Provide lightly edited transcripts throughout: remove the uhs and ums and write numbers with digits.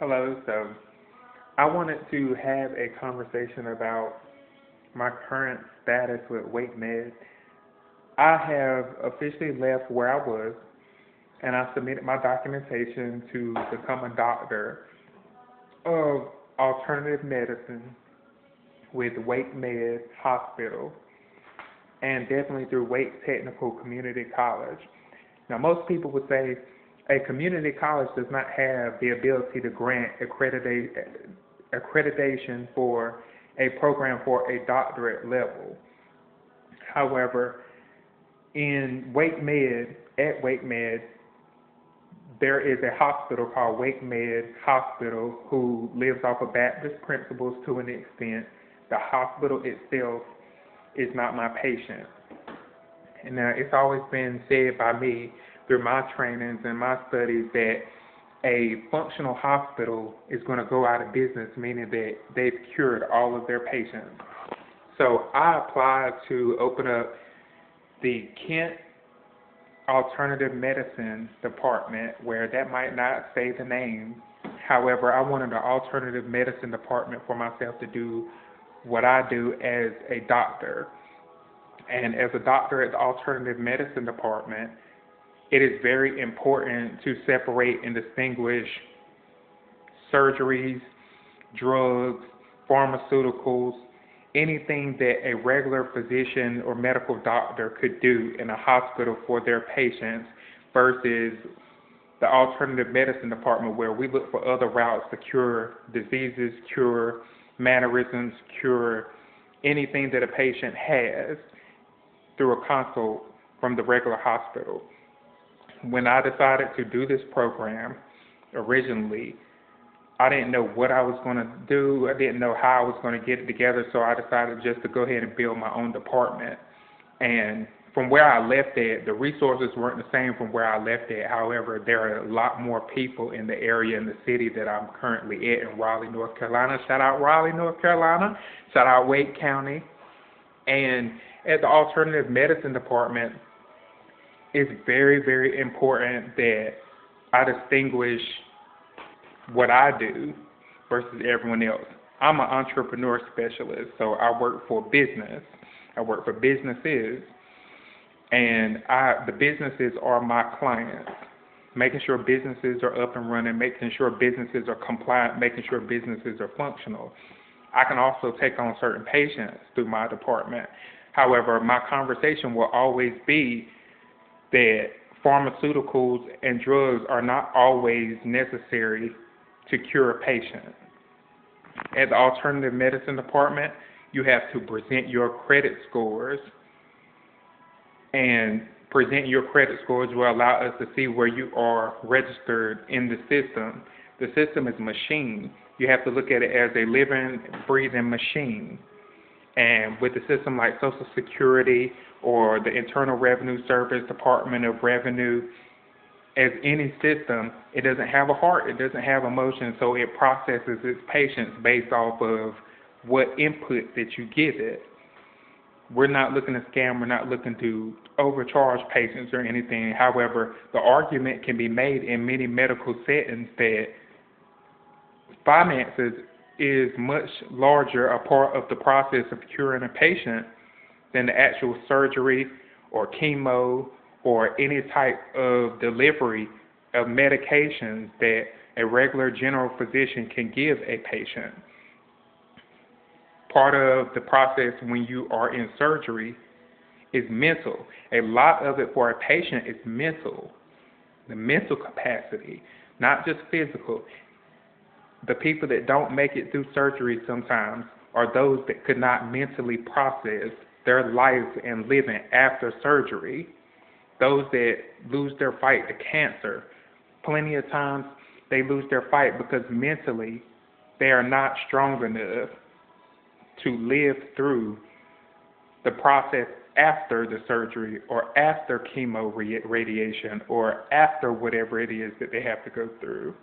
Hello. So I wanted to have a conversation about my current status with WakeMed. I have officially left where I was and I submitted my documentation to become a doctor of alternative medicine with WakeMed Hospital and definitely through Wake Technical Community College. Now, most people would say a community college does not have the ability to grant accreditation for a program for a doctorate level. However, at WakeMed, there is a hospital called WakeMed Hospital who lives off of Baptist principles to an extent. The hospital itself is not my patient. And now it's always been said by me through my trainings and my studies that a functional hospital is going to go out of business, meaning that they've cured all of their patients. So I applied to open up the Kent Alternative Medicine Department, where that might not say the name. However, I wanted an alternative medicine department for myself to do what I do as a doctor. And as a doctor at the alternative medicine department, it is very important to separate and distinguish surgeries, drugs, pharmaceuticals, anything that a regular physician or medical doctor could do in a hospital for their patients versus the alternative medicine department where we look for other routes to cure diseases, cure mannerisms, cure anything that a patient has through a consult from the regular hospital. When I decided to do this program originally, I didn't know what I was going to do. I didn't know how I was going to get it together, so I decided just to go ahead and build my own department. And from where I left at, the resources weren't the same from where I left at. However, there are a lot more people in the area, in the city that I'm currently at in Raleigh, North Carolina. Shout out Raleigh, North Carolina. Shout out Wake County. And at the alternative medicine department, it's very, very important that I distinguish what I do versus everyone else. I'm an entrepreneur specialist, so I work for business. I work for businesses, and the businesses are my clients. Making sure businesses are up and running, making sure businesses are compliant, making sure businesses are functional. I can also take on certain patients through my department. However, my conversation will always be that pharmaceuticals and drugs are not always necessary to cure a patient. At the alternative medicine department, you have to present your credit scores, and present your credit scores will allow us to see where you are registered in the system. The system is a machine. You have to look at it as a living, breathing machine. And with a system like Social Security or the Internal Revenue Service, Department of Revenue, as any system, it doesn't have a heart, it doesn't have emotion, so it processes its patients based off of what input that you give it. We're not looking to scam, we're not looking to overcharge patients or anything. However, the argument can be made in many medical settings that finances is much larger a part of the process of curing a patient than the actual surgery or chemo or any type of delivery of medications that a regular general physician can give a patient. Part of the process when you are in surgery is mental. A lot of it for a patient is mental, the mental capacity, not just physical. The people that don't make it through surgery sometimes are those that could not mentally process their life and living after surgery. Those that lose their fight to cancer, plenty of times they lose their fight because mentally they are not strong enough to live through the process after the surgery or after chemo radiation or after whatever it is that they have to go through,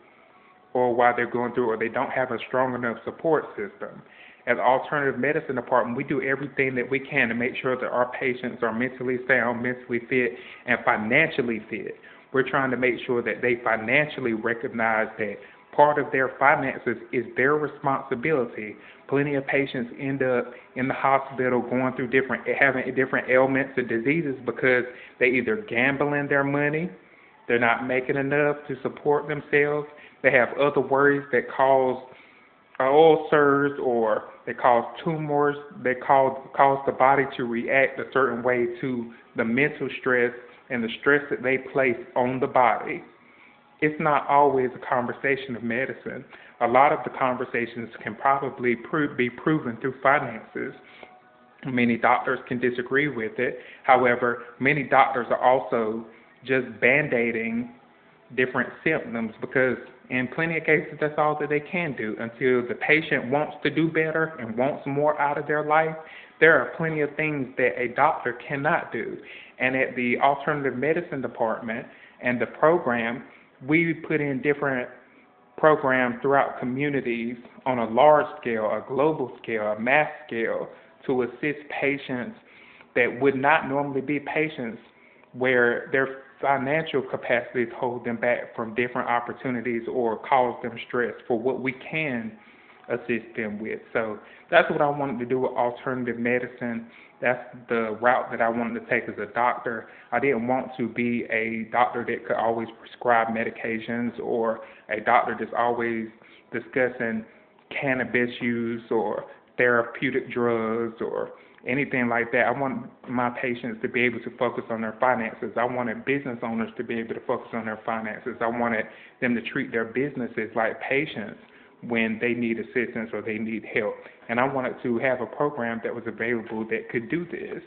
or while they're going through, or they don't have a strong enough support system. As the alternative medicine department, we do everything that we can to make sure that our patients are mentally sound, mentally fit, and financially fit. We're trying to make sure that they financially recognize that part of their finances is their responsibility. Plenty of patients end up in the hospital going through having different ailments and diseases because they either gambling their money, they're not making enough to support themselves, they have other worries that cause ulcers, or they cause tumors, they cause the body to react a certain way to the mental stress and the stress that they place on the body. It's not always a conversation of medicine. A lot of the conversations can probably be proven through finances. Many doctors can disagree with it. However, many doctors are also just band-aiding different symptoms, because in plenty of cases that's all that they can do until the patient wants to do better and wants more out of their life. There are plenty of things that a doctor cannot do. And at the alternative medicine department and the program, we put in different programs throughout communities on a large scale, a global scale, a mass scale, to assist patients that would not normally be patients, where their financial capacities hold them back from different opportunities or cause them stress for what we can assist them with. So that's what I wanted to do with alternative medicine. That's the route that I wanted to take as a doctor. I didn't want to be a doctor that could always prescribe medications, or a doctor that's always discussing cannabis use or therapeutic drugs or anything like that. I want my patients to be able to focus on their finances. I wanted business owners to be able to focus on their finances. I wanted them to treat their businesses like patients when they need assistance or they need help. And I wanted to have a program that was available that could do this.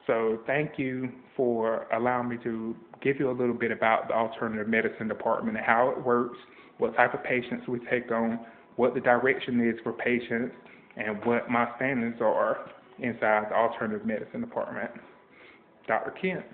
So thank you for allowing me to give you a little bit about the alternative medicine department and how it works, what type of patients we take on, what the direction is for patients, and what my standards are inside the alternative medicine department. Dr. Kent.